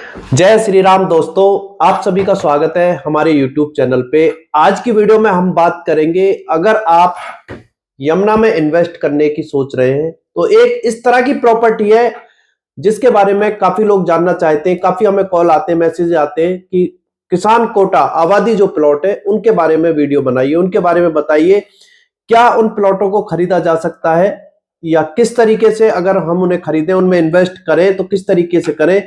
जय श्री राम दोस्तों, आप सभी का स्वागत है हमारे YouTube चैनल पे। आज की वीडियो में हम बात करेंगे, अगर आप यमुना में इन्वेस्ट करने की सोच रहे हैं तो एक इस तरह की प्रॉपर्टी है जिसके बारे में काफी लोग जानना चाहते हैं। काफी हमें कॉल आते हैं, मैसेज आते हैं कि किसान कोटा आबादी जो प्लॉट है उनके बारे में वीडियो बनाइए, उनके बारे में बताइए क्या उन प्लॉटों को खरीदा जा सकता है या किस तरीके से अगर हम उन्हें खरीदें, उनमें इन्वेस्ट करें तो किस तरीके से करें,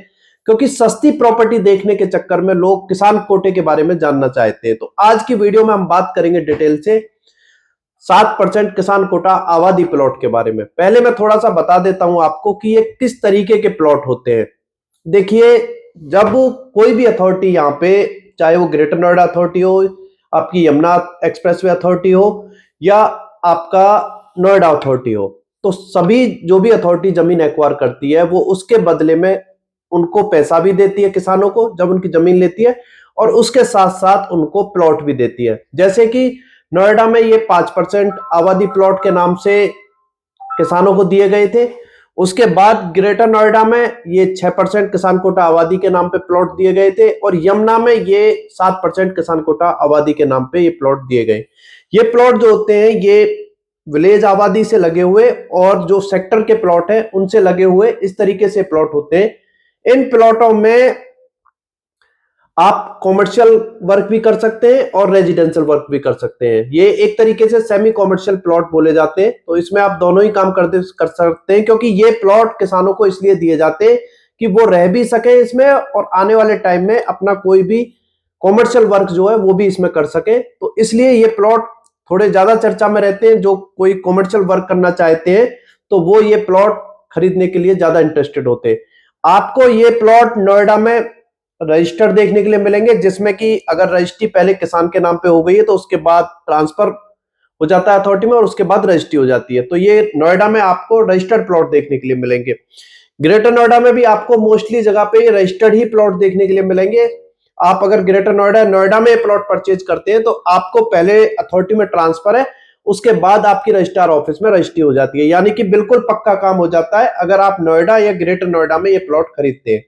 क्योंकि सस्ती प्रॉपर्टी देखने के चक्कर में लोग किसान कोटे के बारे में जानना चाहते हैं। तो आज की वीडियो में हम बात करेंगे डिटेल से 7% किसान कोटा आबादी प्लॉट के बारे में। पहले मैं थोड़ा सा बता देता हूं आपको कि ये किस तरीके के प्लॉट होते हैं। देखिए, जब कोई भी अथॉरिटी यहाँ पे, चाहे वो ग्रेटर नोएडा अथॉरिटी हो, आपकी यमुना एक्सप्रेसवे अथॉरिटी हो या आपका नोएडा अथॉरिटी हो, तो सभी जो भी अथॉरिटी जमीन एक्वायर करती है वो उसके बदले में उनको पैसा भी देती है किसानों को जब उनकी जमीन लेती है, और उसके साथ साथ उनको प्लॉट भी देती है। जैसे कि नोएडा में ये 5% आबादी प्लॉट के नाम से किसानों को दिए गए थे। उसके बाद ग्रेटर नोएडा में ये 6% किसान कोटा आबादी के नाम पे प्लॉट दिए गए थे, और यमुना में ये 7% किसान कोटा आबादी के नाम पे ये प्लॉट दिए गए। ये प्लॉट जो होते हैं ये विलेज आबादी से लगे हुए और जो सेक्टर के प्लॉट है उनसे लगे हुए इस तरीके से प्लॉट होते हैं। इन प्लॉटों में आप कॉमर्शियल वर्क भी कर सकते हैं और रेजिडेंशियल वर्क भी कर सकते हैं। ये एक तरीके से सेमी कॉमर्शियल प्लॉट बोले जाते हैं। तो इसमें आप दोनों ही काम कर सकते हैं, क्योंकि ये प्लॉट किसानों को इसलिए दिए जाते हैं कि वो रह भी सके इसमें और आने वाले टाइम में अपना कोई भी कॉमर्शियल वर्क जो है वो भी इसमें कर सके। तो इसलिए ये प्लॉट थोड़े ज्यादा चर्चा में रहते हैं। जो कोई कॉमर्शियल वर्क करना चाहते हैं तो वो ये प्लॉट खरीदने के लिए ज्यादा इंटरेस्टेड होते हैं। आपको ये प्लॉट नोएडा में रजिस्टर देखने के लिए मिलेंगे, जिसमें कि अगर रजिस्ट्री पहले किसान के नाम पे हो गई है तो उसके बाद ट्रांसफर हो जाता है अथॉरिटी में और उसके बाद रजिस्ट्री हो जाती है। तो ये नोएडा में आपको रजिस्टर्ड प्लॉट देखने के लिए मिलेंगे। ग्रेटर नोएडा में भी आपको मोस्टली जगह पे रजिस्टर्ड ही प्लॉट देखने के लिए मिलेंगे। आप अगर ग्रेटर नोएडा में प्लॉट परचेज करते हैं तो आपको पहले अथॉरिटी में ट्रांसफर है, उसके बाद आपकी रजिस्ट्रार ऑफिस में रजिस्ट्री हो जाती है। यानी कि बिल्कुल पक्का काम हो जाता है अगर आप नोएडा या ग्रेटर नोएडा में ये प्लॉट खरीदते हैं।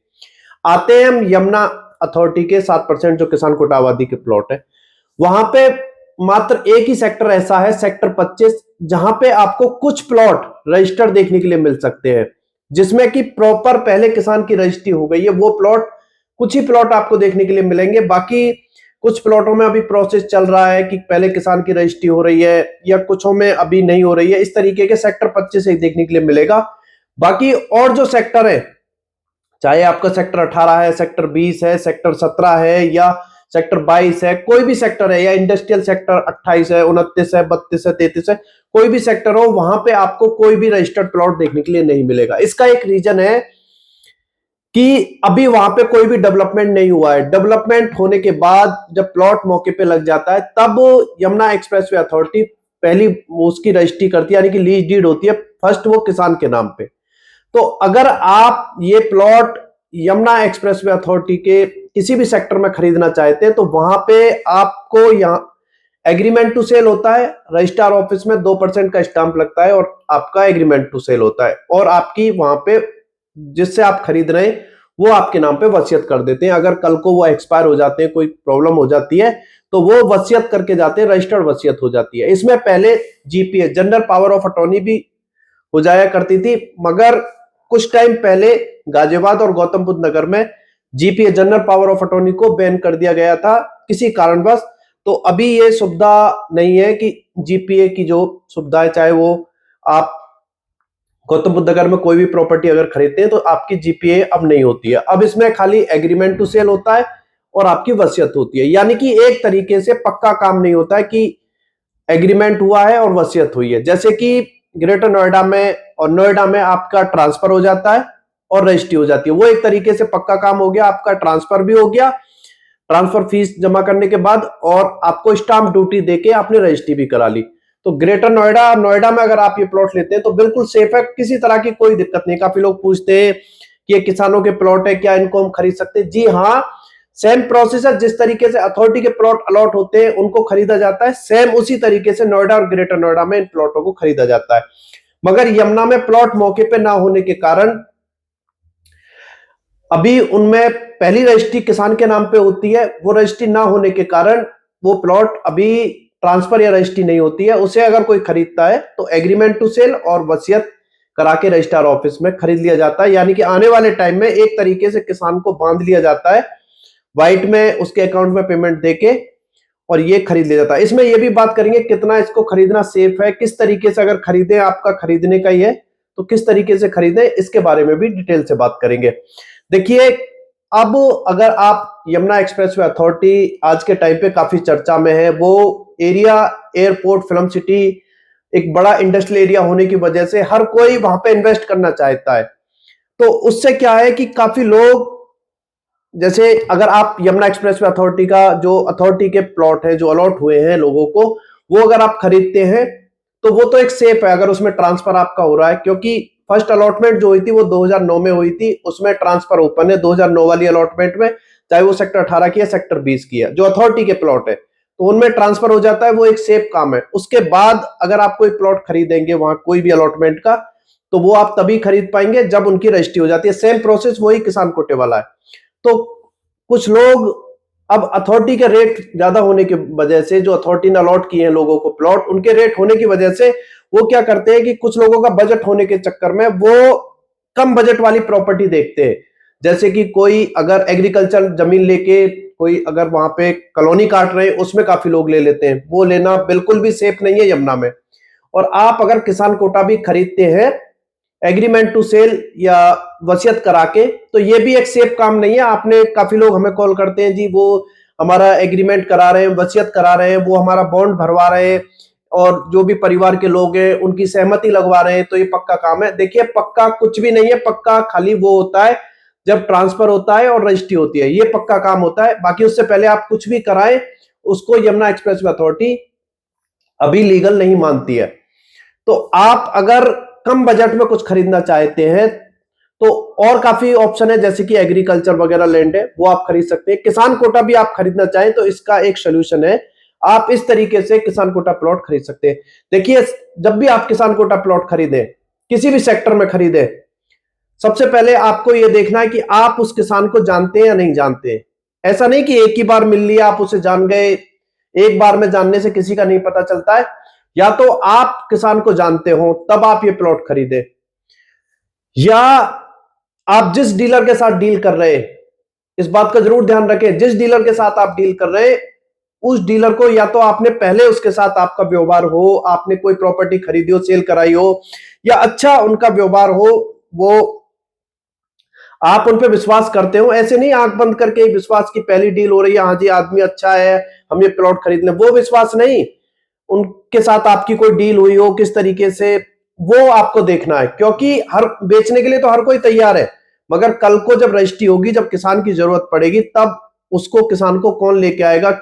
आते हैं हम यमुना अथॉरिटी के 7% जो किसान कोटा आबादी के प्लॉट है, वहां पे मात्र एक ही सेक्टर ऐसा है, सेक्टर 25, जहां पे आपको कुछ प्लॉट रजिस्टर देखने के लिए मिल सकते हैं, जिसमें कि प्रॉपर पहले किसान की रजिस्ट्री हो गई है। वो प्लॉट, कुछ ही प्लॉट आपको देखने के लिए मिलेंगे। बाकी कुछ प्लॉटों में अभी प्रोसेस चल रहा है कि पहले किसान की रजिस्ट्री हो रही है या कुछों में अभी नहीं हो रही है। इस तरीके के सेक्टर 25 एक देखने के लिए मिलेगा। बाकी और जो सेक्टर है, चाहे आपका सेक्टर 18 है, सेक्टर 20 है, सेक्टर 17 है या सेक्टर 22 है, कोई भी सेक्टर है, या इंडस्ट्रियल सेक्टर 28 है, 29 है, 32 है, 33 है, कोई भी सेक्टर हो, वहां पे आपको कोई भी रजिस्टर्ड प्लॉट देखने के लिए नहीं मिलेगा। इसका एक रीजन है कि अभी वहां पे कोई भी डेवलपमेंट नहीं हुआ है। डेवलपमेंट होने के बाद जब प्लॉट मौके पे लग जाता है तब यमुना एक्सप्रेसवे अथॉरिटी पहली उसकी रजिस्ट्री करती है, यानी कि लीज डीड होती है फर्स्ट वो किसान के नाम पे। तो अगर आप ये प्लॉट यमुना एक्सप्रेसवे अथॉरिटी के किसी भी सेक्टर में खरीदना चाहते हैं तो वहां पे आपको यहाँ एग्रीमेंट टू सेल होता है, रजिस्ट्रार ऑफिस में 2% का स्टाम्प लगता है और आपका एग्रीमेंट टू सेल होता है, और आपकी वहां पे जिससे आप खरीद रहे हैं वो आपके नाम पे वसीयत कर देते हैं। अगर कल को वो एक्सपायर हो जाते हैं, कोई प्रॉब्लम हो जाती है, तो वो वसीयत करके जाते हैं, रजिस्टर्ड वसीयत हो जाती है। इसमें पहले GPA general power of attorney भी हो जाया करती थी, मगर कुछ टाइम पहले गाजियाबाद और गौतम बुद्ध नगर में GPA general power of attorney को बैन कर दिया गया था किसी कारणवश। तो अभी ये सुविधा नहीं है कि जीपीए की जो सुविधा है, चाहे वो आप गौतम बुद्ध नगर में कोई भी प्रॉपर्टी अगर खरीदते हैं तो आपकी जीपीए अब नहीं होती है। अब इसमें खाली एग्रीमेंट टू सेल होता है और आपकी वसीयत होती है। यानी कि एक तरीके से पक्का काम नहीं होता है कि एग्रीमेंट हुआ है और वसीयत हुई है। जैसे कि ग्रेटर नोएडा में और नोएडा में आपका ट्रांसफर हो जाता है और रजिस्ट्री हो जाती है, वो एक तरीके से पक्का काम हो गया। आपका ट्रांसफर भी हो गया, ट्रांसफर फीस जमा करने के बाद, और आपको स्टाम्प ड्यूटी देके आपने रजिस्ट्री भी करा ली। तो ग्रेटर नोएडा में अगर आप ये प्लॉट लेते हैं तो बिल्कुल सेफ है, किसी तरह की कोई दिक्कत नहीं। काफी लोग पूछते हैं कि ये किसानों के प्लॉट है, क्या इनको हम खरीद सकते हैं? जी हाँ, सेम प्रोसेस है। जिस तरीके से अथॉरिटी के प्लॉट अलॉट होते हैं उनको खरीदा जाता है, सेम उसी तरीके से नोएडा और ग्रेटर नोएडा में इन प्लॉटों को खरीदा जाता है। मगर यमुना में प्लॉट मौके पे ना होने के कारण अभी उनमें पहली रजिस्ट्री किसान के नाम पे होती है, वो रजिस्ट्री ना होने के कारण वो प्लॉट अभी ट्रांसफर या रजिस्ट्री नहीं होती है। उसे अगर कोई खरीदता है तो एग्रीमेंट टू सेल और वसीयत करा के रजिस्ट्रार ऑफिस में खरीद लिया जाता है। यानी कि आने वाले टाइम में एक तरीके से किसान को बांध लिया जाता है, व्हाइट में उसके अकाउंट में पेमेंट देके, और ये खरीद लिया जाता है। इसमें ये भी बात करेंगे कितना इसको खरीदना सेफ है, किस तरीके से अगर खरीदें, आपका खरीदने का ही है तो किस तरीके से खरीदें, इसके बारे में भी डिटेल से बात करेंगे। देखिए, अब अगर आप यमुना एक्सप्रेसवे अथॉरिटी आज के टाइम पे काफी चर्चा में है, वो एरिया एयरपोर्ट फिल्म सिटी एक बड़ा इंडस्ट्रियल एरिया होने की वजह से हर कोई वहां पे इन्वेस्ट करना चाहता है। तो उससे क्या है कि काफी लोग, जैसे अगर आप यमुना एक्सप्रेसवे अथॉरिटी का जो अथॉरिटी के प्लॉट है जो अलॉट हुए हैं लोगों को, वो अगर आप खरीदते हैं तो वो तो एक सेफ है अगर उसमें ट्रांसफर आपका हो रहा है, क्योंकि फर्स्ट अलॉटमेंट जो हुई थी वो 2009 में हुई थी, उसमें ट्रांसफर ओपन है 2009 वाली अलॉटमेंट में, चाहे वो सेक्टर 18 की है सेक्टर 20 की है, जो अथॉरिटी के प्लॉट है तो उनमें ट्रांसफर हो जाता है, वो एक सेफ काम है। उसके बाद अगर आप कोई प्लॉट खरीदेंगे वहां कोई भी अलॉटमेंट का, तो वो आप तभी खरीद पाएंगे जब उनकी रजिस्ट्री हो जाती है। सेम प्रोसेस वही किसान कोटे वाला है। तो कुछ लोग अब अथॉरिटी के रेट ज्यादा होने की वजह से, जो अथॉरिटी ने अलॉट किए हैं लोगों को प्लॉट, उनके रेट होने की वजह से वो क्या करते हैं कि कुछ लोगों का बजट होने के चक्कर में वो कम बजट वाली प्रॉपर्टी देखते हैं। जैसे कि कोई अगर एग्रीकल्चर जमीन लेके कोई अगर वहां पे कॉलोनी काट रहे हैं, उसमें काफी लोग ले लेते हैं, वो लेना बिल्कुल भी सेफ नहीं है यमुना में। और आप अगर किसान कोटा भी खरीदते हैं एग्रीमेंट टू सेल या वसीयत करा के, तो ये भी एक सेफ काम नहीं है। आपने, काफी लोग हमें कॉल करते हैं जी, वो हमारा एग्रीमेंट करा रहे हैं, वसीयत करा रहे हैं, वो हमारा बॉन्ड भरवा रहे हैं और जो भी परिवार के लोग हैं उनकी सहमति लगवा रहे हैं, तो ये पक्का काम है। देखिए, पक्का कुछ भी नहीं है, पक्का खाली वो होता है जब ट्रांसफर होता है और रजिस्ट्री होती है, ये पक्का काम होता है। बाकी उससे पहले आप कुछ भी कराएं, उसको यमुना एक्सप्रेसवे अथॉरिटी अभी लीगल नहीं मानती है। तो आप अगर कम बजट में कुछ खरीदना चाहते हैं तो और काफी ऑप्शन है, जैसे कि एग्रीकल्चर वगैरह लैंड है वो आप खरीद सकते हैं। किसान कोटा भी आप खरीदना चाहें तो इसका एक सोल्यूशन है, आप इस तरीके से किसान कोटा प्लॉट खरीद सकते हैं। देखिए, जब भी आप किसान कोटा प्लॉट खरीदें, किसी भी सेक्टर में खरीदें, सबसे पहले आपको यह देखना है कि आप उस किसान को जानते हैं या नहीं जानते। ऐसा नहीं कि एक ही बार मिल लिया आप उसे जान गए, एक बार में जानने से किसी का नहीं पता चलता है। या तो आप किसान को जानते हो तब आप ये प्लॉट खरीदे, या आप जिस डीलर के साथ डील कर रहे हैं, इस बात का जरूर ध्यान रखें, जिस डीलर के साथ आप डील कर रहे हैं उस डीलर को, या तो आपने पहले उसके साथ आपका व्यवहार हो, आपने कोई प्रॉपर्टी खरीदी हो, सेल कराई हो, या अच्छा उनका व्यवहार हो, वो आप उन पे विश्वास करते हो। ऐसे नहीं आंख बंद करके विश्वास की पहली डील हो रही है, हाँ जी आदमी अच्छा है हम ये प्लॉट खरीदने, वो विश्वास नहीं। उनके साथ आपकी कोई डील हुई हो किस तरीके से, वो आपको देखना है, क्योंकि हर बेचने के लिए तो हर कोई तैयार है, मगर कल को जब रजिस्ट्री होगी, जब किसान की जरूरत पड़ेगी, तब उसको, किसान को कौन लेके आएगा,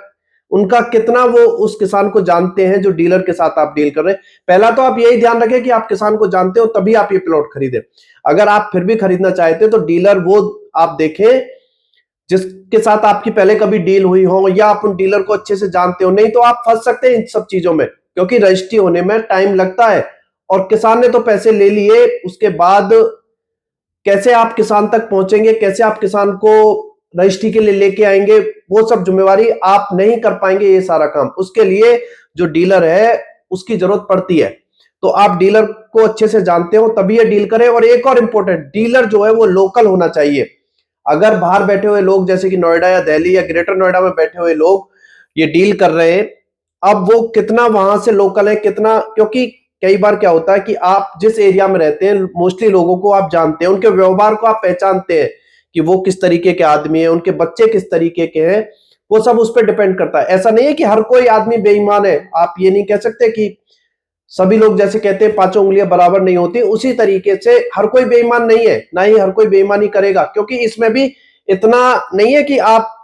उनका कितना वो उस किसान को जानते हैं जो डीलर के साथ आप डील कर रहे हैं। पहला तो आप यही ध्यान रखें कि आप किसान को जानते हो तभी आप ये प्लॉट खरीदें। अगर आप फिर भी खरीदना चाहते हैं तो डीलर वो आप देखें जिसके साथ आपकी पहले कभी डील हुई हो, या आप उन डीलर को अच्छे से जानते हो, नहीं तो आप फंस सकते हैं इन सब चीजों में, क्योंकि रजिस्ट्री होने में टाइम लगता है और किसान ने तो पैसे ले लिए, उसके बाद कैसे आप किसान तक पहुंचेंगे, कैसे आप किसान को रजिस्ट्री के लिए लेके आएंगे, वो सब जिम्मेवारी आप नहीं कर पाएंगे ये सारा काम। उसके लिए जो डीलर है उसकी जरूरत पड़ती है, तो आप डीलर को अच्छे से जानते हो तभी ये डील करें। और एक और इंपॉर्टेंट, डीलर जो है वो लोकल होना चाहिए। अगर बाहर बैठे हुए लोग जैसे कि नोएडा या दिल्ली या ग्रेटर नोएडा में बैठे हुए लोग ये डील कर रहे हैं, अब वो कितना वहां से लोकल है कितना, क्योंकि कई बार क्या होता है कि आप जिस एरिया में रहते हैं मोस्टली लोगों को आप जानते हैं, उनके व्यवहार को आप पहचानते हैं कि वो किस तरीके के आदमी है, उनके बच्चे किस तरीके के हैं, वो सब उस पर डिपेंड करता है। ऐसा नहीं है कि हर कोई आदमी बेईमान है, आप ये नहीं कह सकते कि सभी लोग जैसे कहते हैं पांचों उंगलियां बराबर नहीं होती, उसी तरीके से हर कोई बेईमान नहीं है, ना ही हर कोई बेईमानी करेगा, क्योंकि इसमें भी इतना नहीं है कि आप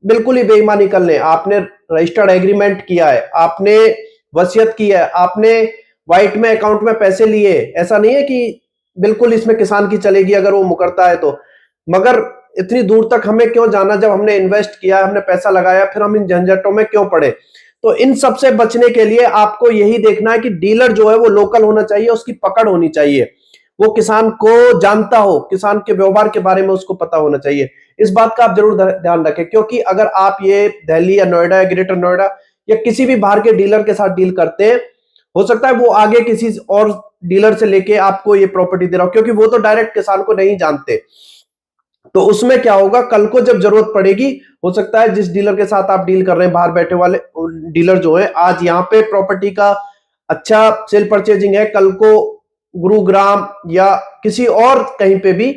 बिल्कुल ही बेईमानी कर लें। आपने रजिस्टर्ड एग्रीमेंट किया है, आपने वसीयत की है, आपने व्हाइट में अकाउंट में पैसे लिए, ऐसा नहीं है कि बिल्कुल इसमें किसान की चलेगी अगर वो मुकरता है तो। मगर इतनी दूर तक हमें क्यों जाना, जब हमने इन्वेस्ट किया, हमने पैसा लगाया, फिर हम इन झंझटों में क्यों पड़े। तो इन सब से बचने के लिए आपको यही देखना है कि डीलर जो है वो लोकल होना चाहिए, उसकी पकड़ होनी चाहिए, वो किसान को जानता हो, किसान के व्यवहार के बारे में उसको पता होना चाहिए। इस बात का आप जरूर ध्यान रखें, क्योंकि अगर आप ये दिल्ली या नोएडा या ग्रेटर नोएडा या किसी भी बाहर के डीलर के साथ डील करते हैं, हो सकता है वो आगे किसी और डीलर से लेके आपको ये प्रॉपर्टी दे रहा हो, क्योंकि वो तो डायरेक्ट किसान को नहीं जानते। तो उसमें क्या होगा, कल को जब जरूरत पड़ेगी, हो सकता है जिस डीलर के साथ आप डील कर रहे हैं, बाहर बैठे वाले डीलर जो है, आज यहाँ पे प्रॉपर्टी का अच्छा सेल परचेजिंग है, कल को गुरुग्राम या किसी और कहीं पे भी,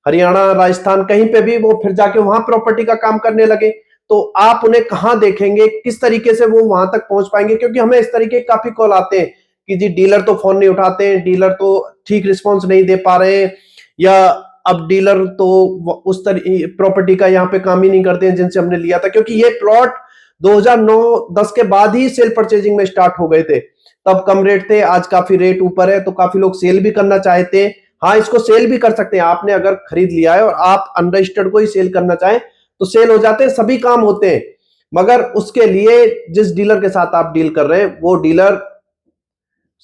हरियाणा राजस्थान कहीं पे भी वो फिर जाके वहां प्रॉपर्टी का काम करने लगे, तो आप उन्हें कहां देखेंगे, किस तरीके से वो वहां तक पहुंच पाएंगे? क्योंकि हमें इस तरीके काफी कॉल आते हैं कि जी डीलर तो फोन नहीं उठाते हैं, डीलर तो ठीक रिस्पॉन्स नहीं दे पा रहे हैं, या अब डीलर तो उस प्रॉपर्टी का यहाँ पे काम ही नहीं करते हैं जिनसे हमने लिया था, क्योंकि ये प्लॉट 2009-10 के बाद ही सेल परचेजिंग में स्टार्ट हो गए थे। तब कम रेट थे, आज काफी रेट ऊपर है, तो काफी लोग सेल भी करना चाहते हैं। हाँ, इसको सेल भी कर सकते हैं, आपने अगर खरीद लिया है और आप अनरजिस्टर्ड को ही सेल करना चाहें तो सेल हो जाते हैं, सभी काम होते हैं। मगर उसके लिए जिस डीलर के साथ आप डील कर रहे हैं, वो डीलर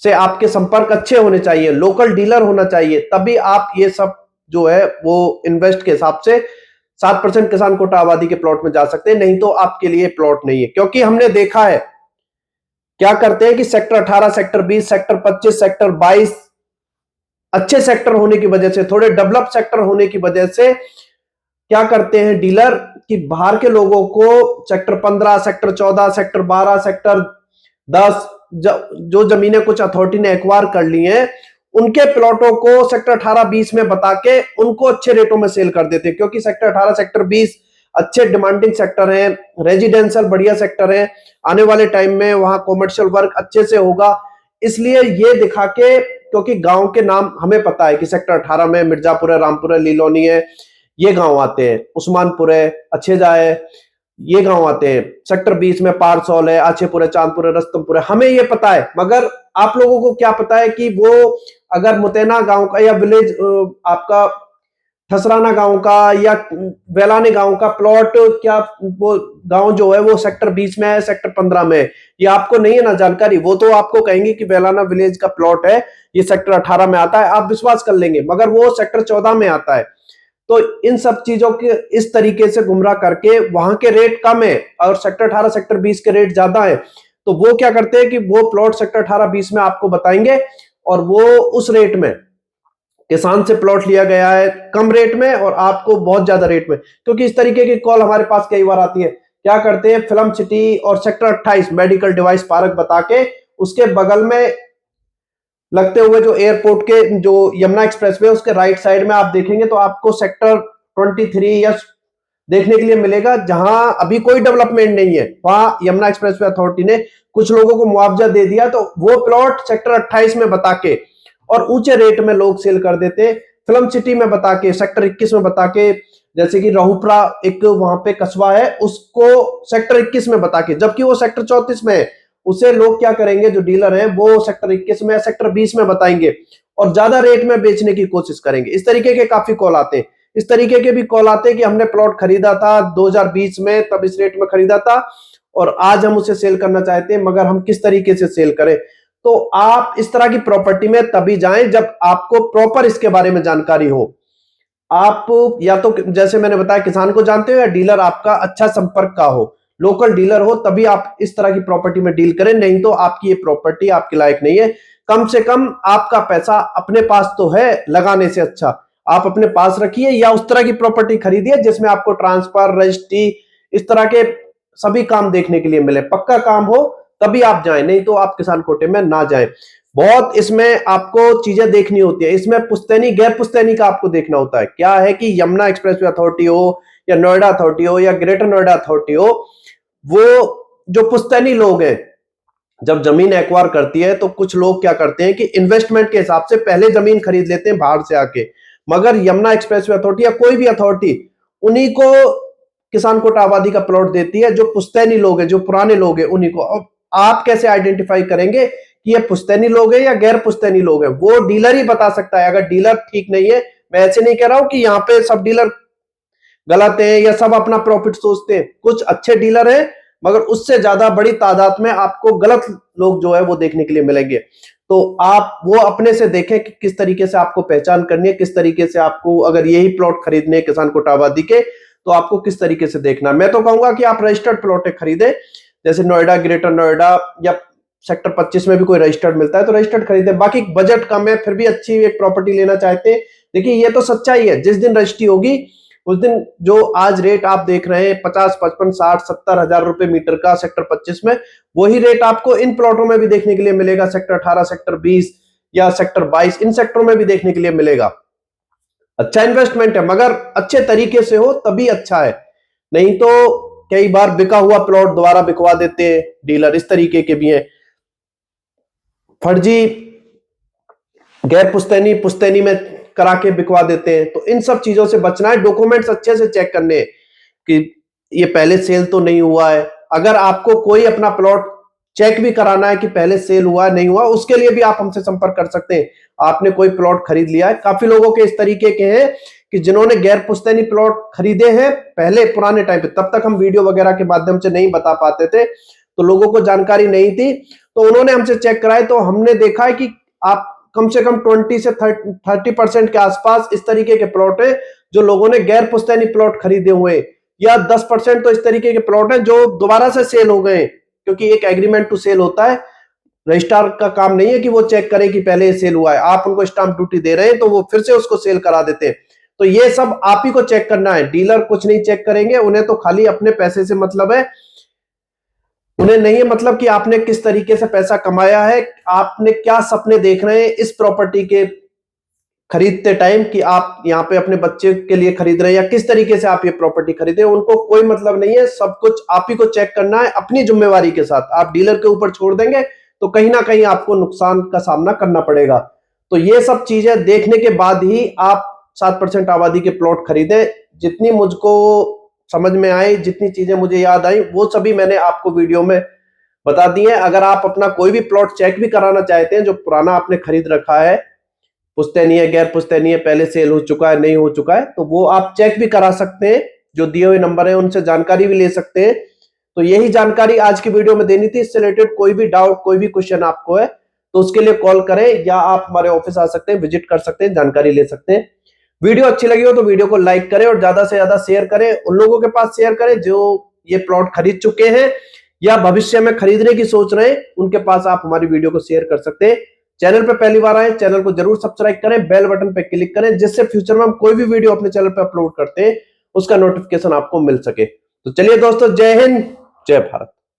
से आपके संपर्क अच्छे होने चाहिए, लोकल डीलर होना चाहिए, तभी आप ये सब जो है वो इन्वेस्ट के हिसाब से 7% किसान कोटा आबादी के प्लॉट में जा सकते हैं, नहीं तो आपके लिए प्लॉट नहीं है। क्योंकि हमने देखा है क्या करते हैं कि सेक्टर 18, सेक्टर 20, सेक्टर 25, सेक्टर 22 अच्छे सेक्टर होने की वजह से, थोड़े डेवलप सेक्टर होने की वजह से क्या करते हैं डीलर कि बाहर के लोगों को सेक्टर 15, सेक्टर 14, सेक्टर 12, सेक्टर 10 जो जमीनें कुछ अथॉरिटी ने एक्वायर कर ली हैं, उनके प्लॉटों को सेक्टर 18-20 में बता के उनको अच्छे रेटों में सेल कर देते हैं, क्योंकि सेक्टर 18, सेक्टर 20 अच्छे डिमांडिंग सेक्टर हैं, रेजिडेंशियल बढ़िया सेक्टर है, आने वाले टाइम में वहां कॉमर्शियल वर्क अच्छे से होगा। इसलिए ये दिखा के, क्योंकि गांव के नाम हमें पता है कि सेक्टर 18 में मिर्जापुर है, रामपुर है, लीलोनी है, ये गांव आते हैं, उस्मानपुर है, अच्छेजा है, ये गांव आते हैं। सेक्टर 20 में पारसौल है, आछेपुर है, चांदपुर है, रस्तमपुर है, हमें ये पता है। मगर आप लोगों को क्या पता है कि वो अगर मुतैना गांव का या विलेज आपका ठसराना गांव का या वेलाने गांव का प्लॉट, क्या वो गांव जो है वो सेक्टर 20 में है, सेक्टर 15 में है, ये आपको नहीं है ना जानकारी। वो तो आपको कहेंगे कि वेलाना विलेज का प्लॉट है, ये सेक्टर 18 में आता है, आप विश्वास कर लेंगे, मगर वो सेक्टर 14 में आता है। तो इन सब चीजों के इस तरीके से गुमराह करके, वहां के रेट कम है और सेक्टर 18, सेक्टर 20 के रेट ज्यादा है, तो वो क्या करते हैं कि वो प्लॉट सेक्टर 18-20 में आपको बताएंगे और वो उस रेट में, किसान से प्लॉट लिया गया है कम रेट में और आपको बहुत ज्यादा रेट में। क्योंकि इस तरीके की कॉल हमारे पास कई बार आती है। क्या करते हैं, फिल्म सिटी और सेक्टर 28 मेडिकल डिवाइस पार्क बता के, उसके बगल में लगते हुए जो एयरपोर्ट के जो यमुना एक्सप्रेसवे उसके राइट साइड में आप देखेंगे तो आपको सेक्टर 23 या देखने के लिए मिलेगा, जहां अभी कोई डेवलपमेंट नहीं है। वहां यमुना एक्सप्रेसवे अथॉरिटी ने कुछ लोगों को मुआवजा दे दिया, तो वो प्लॉट सेक्टर 28 में बता के और ऊंचे रेट में लोग सेल कर देते। फिल्म सिटी में बता के, सेक्टर 21 में बता के, जैसे कि रहुपरा एक वहां पे कस्बा है, उसको सेक्टर 21 में बता के, जबकि वो सेक्टर 34 में है, उसे लोग क्या करेंगे, जो डीलर हैं वो सेक्टर 21 में, सेक्टर 20 में बताएंगे और ज्यादा रेट में बेचने की कोशिश करेंगे। इस तरीके के काफी कॉल आते हैं। इस तरीके के भी कॉल आते हैं कि हमने प्लॉट खरीदा था 2020 में, तब इस रेट में खरीदा था और आज हम उसे सेल करना चाहते हैं, मगर हम किस तरीके से सेल करें। तो आप इस तरह की प्रॉपर्टी में तभी जाएं जब आपको प्रॉपर इसके बारे में जानकारी हो। आप या तो जैसे मैंने बताया किसान को जानते हो, या डीलर आपका अच्छा संपर्क का हो, लोकल डीलर हो, तभी आप इस तरह की प्रॉपर्टी में डील करें, नहीं तो आपकी ये प्रॉपर्टी आपके लायक नहीं है। कम से कम आपका पैसा अपने पास तो है, लगाने से अच्छा आप अपने पास रखिए, या उस तरह की प्रॉपर्टी खरीदिए जिसमें आपको ट्रांसफर, रजिस्ट्री, इस तरह के सभी काम देखने के लिए मिले। पक्का काम हो तभी आप जाएं, नहीं तो आप किसान कोटे में ना जाएं। बहुत इसमें आपको चीजें देखनी होती है, इसमें पुश्तैनी गैर पुश्तैनी का आपको देखना होता है। क्या है कि यमुना एक्सप्रेसवे अथॉरिटी हो या नोएडा अथॉरिटी हो या ग्रेटर नोएडा अथॉरिटी हो, वो जो पुश्तैनी लोग हैं, जब जमीन एक्वायर करती है तो कुछ लोग क्या करते हैं कि इन्वेस्टमेंट के हिसाब से पहले जमीन खरीद लेते हैं बाहर से आके, मगर यमुना एक्सप्रेसवे अथॉरिटी या कोई भी अथॉरिटी उन्हीं को किसान कोटा आबादी का प्लॉट देती है, जो पुश्तैनी लोग हैं, जो पुराने लोग हैं, उन्हीं को। अब आप कैसे आइडेंटिफाई करेंगे कि ये पुश्तैनी लोग हैं या गैर पुश्तैनी लोग हैं? वो डीलर ही बता सकता है। अगर डीलर ठीक नहीं है, मैं ऐसे नहीं कह रहा हूं कि यहाँ पे सब डीलर गलत है या सब अपना प्रॉफिट सोचते हैं, कुछ अच्छे डीलर हैं, मगर उससे ज्यादा बड़ी तादाद में आपको गलत लोग जो है वो देखने के लिए मिलेंगे। तो आप वो अपने से देखें कि किस तरीके से आपको पहचान करनी है, किस तरीके से आपको, अगर यही प्लॉट खरीदने किसान कोटा आबादी के, तो आपको किस तरीके से देखना। मैं तो कहूंगा कि आप रजिस्टर्ड प्लॉट खरीदें, जैसे नोएडा, ग्रेटर नोएडा या सेक्टर 25 में भी कोई रजिस्टर्ड मिलता है तो रजिस्टर्ड खरीदे। बाकी बजट कम है फिर भी अच्छी एक प्रॉपर्टी लेना चाहते हैं, देखिए ये तो सच्चाई है, जिस दिन रजिस्ट्री होगी उस दिन जो आज रेट आप देख रहे हैं 50, 55, 60, 70 हजार रुपए मीटर का सेक्टर 25 में, वही रेट आपको इन प्लॉटों में भी देखने के लिए मिलेगा, सेक्टर 18, सेक्टर 20 या सेक्टर 22, इन सेक्टरों में भी देखने के लिए मिलेगा। अच्छा इन्वेस्टमेंट है, मगर अच्छे तरीके से हो तभी अच्छा है, नहीं तो कई बार बिका हुआ प्लॉट दोबारा बिकवा देते हैं डीलर, इस तरीके के भी हैं। फर्जी गैर पुश्तैनी पुश्तैनी में करा के बिकवा देते हैं, तो इन सब चीजों से बचना है। डॉक्यूमेंट्स अच्छे से चेक करने कि ये पहले सेल तो नहीं हुआ है। अगर आपको कोई अपना प्लॉट चेक भी कराना है कि पहले सेल हुआ है नहीं हुआ, उसके लिए भी आप हमसे संपर्क कर सकते हैं। आपने कोई प्लॉट खरीद लिया है, काफी लोगों के इस तरीके के हैं कि जिन्होंने गैर पुश्तैनी प्लॉट खरीदे हैं पहले पुराने टाइम पे, तब तक हम वीडियो वगैरह के माध्यम से नहीं बता पाते थे, तो लोगों को जानकारी नहीं थी, तो उन्होंने हमसे चेक कराए, तो हमने देखा है कि आप कम से कम 20 से 30% के आसपास इस तरीके के प्लॉट है जो लोगों ने गैर पुश्तैनी प्लॉट खरीदे हुए, या 10% तो इस तरीके के प्लॉट है जो दोबारा से सेल हो गए, क्योंकि एक एग्रीमेंट टू सेल होता है। रजिस्ट्रार का काम नहीं है कि वो चेक करे कि पहले सेल हुआ है, आप उनको स्टाम्प ड्यूटी दे रहे हैं तो वो फिर से उसको सेल करा देते हैं। तो ये सब आप ही को चेक करना है, डीलर कुछ नहीं चेक करेंगे, उन्हें तो खाली अपने पैसे से मतलब है, उन्हें नहीं है मतलब कि आपने किस तरीके से पैसा कमाया है, आपने क्या सपने देख रहे हैं इस प्रॉपर्टी के खरीदते टाइम, कि आप यहाँ पे अपने बच्चे के लिए खरीद रहे हैं या किस तरीके से आप ये प्रॉपर्टी खरीदे, उनको कोई मतलब नहीं है। सब कुछ आप ही को चेक करना है अपनी जिम्मेवारी के साथ। आप डीलर के ऊपर छोड़ देंगे तो कहीं ना कहीं आपको नुकसान का सामना करना पड़ेगा। तो ये सब चीजें देखने के बाद ही आप 7% आबादी के प्लॉट खरीदें। जितनी मुझको समझ में आई, जितनी चीजें मुझे याद आई, वो सभी मैंने आपको वीडियो में बता दी है। अगर आप अपना कोई भी प्लॉट चेक भी कराना चाहते हैं जो पुराना आपने खरीद रखा है, पुश्तैनी है, गैर पुश्तैनी है, पहले सेल हो चुका है, नहीं हो चुका है, तो वो आप चेक भी करा सकते हैं। जो दिए हुए नंबर है उनसे जानकारी भी ले सकते हैं। तो यही जानकारी आज की वीडियो में देनी थी। इससे रिलेटेड कोई भी डाउट, कोई भी क्वेश्चन आपको है तो उसके लिए कॉल करें, या आप हमारे ऑफिस आ सकते हैं, विजिट कर सकते हैं, जानकारी ले सकते हैं। वीडियो अच्छी लगी हो तो वीडियो को लाइक करें और ज्यादा से ज्यादा शेयर करें, उन लोगों के पास शेयर करें जो ये प्लॉट खरीद चुके हैं या भविष्य में खरीदने की सोच रहे हैं, उनके पास आप हमारी वीडियो को शेयर कर सकते हैं। चैनल पे पहली बार आए, चैनल को जरूर सब्सक्राइब करें, बेल बटन पे क्लिक करें, जिससे फ्यूचर में हम कोई भी वीडियो अपने चैनल पे अपलोड करते हैं उसका नोटिफिकेशन आपको मिल सके। तो चलिए दोस्तों, जय हिंद, जय भारत।